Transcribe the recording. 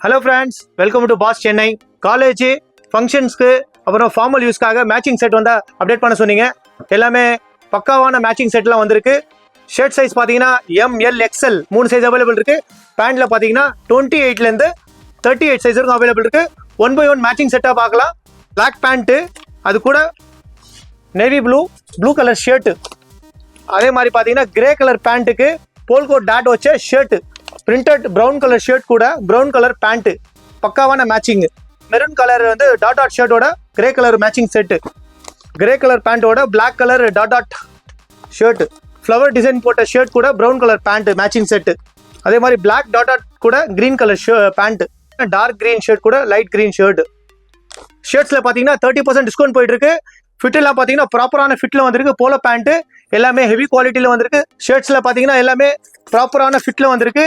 Hello friends, welcome to Boss Chennai. College ஃபங்க்ஷன்ஸ்க்கு அப்புறம் formal யூஸ்க்காக மேட்சிங் செட் வந்தால் அப்டேட் பண்ண சொன்னீங்க. எல்லாமே பக்காவான மேட்சிங் செட்லாம் வந்திருக்கு. ஷர்ட் சைஸ் பார்த்தீங்கன்னா ML XL 3 சைஸ் அவைலபிள் இருக்குது. பேண்ட்டில் பார்த்தீங்கன்னா 28லேருந்து 38 சைஸ் வரைக்கும் அவைலபிள் இருக்குது. 1/1 மேட்சிங் செட்டாக பார்க்கலாம். பிளாக் பேண்ட்டு, அது கூட நேவி ப்ளூ கலர் ஷர்ட்டு, அதே மாதிரி பார்த்தீங்கன்னா கிரே கலர் பேண்ட்டுக்கு போல்கோ டாட் வச்ச shirt, printed brown colour shirt கூட ப்ரௌன் கலர் பேண்ட்டு, பக்காவான மேட்சிங். மெரூன் கலர் வந்து டாட் ஷர்ட்டோட grey colour matching set, grey colour பேண்ட்டோட black colour dot shirt, flower design போட்ட ஷர்ட் கூட brown colour pant matching set, அதே மாதிரி பிளாக் டாட் கூட green colour pant, dark green shirt கூட லைட் கிரீன் ஷர்ட். ஷர்ட்ஸில் பார்த்தீங்கன்னா 30% டிஸ்கவுண்ட் போயிட்டு இருக்கு. ஃபிட்டெல்லாம் பார்த்தீங்கன்னா ப்ராப்பரான ஃபிட்டில் வந்திருக்கு. போலோ பேண்ட்டு எல்லாமே ஹெவி குவாலிட்டியில் வந்திருக்கு. ஷர்ட்ஸில் பார்த்தீங்கன்னா எல்லாமே ப்ராப்பரான ஃபிட்டில் வந்திருக்கு.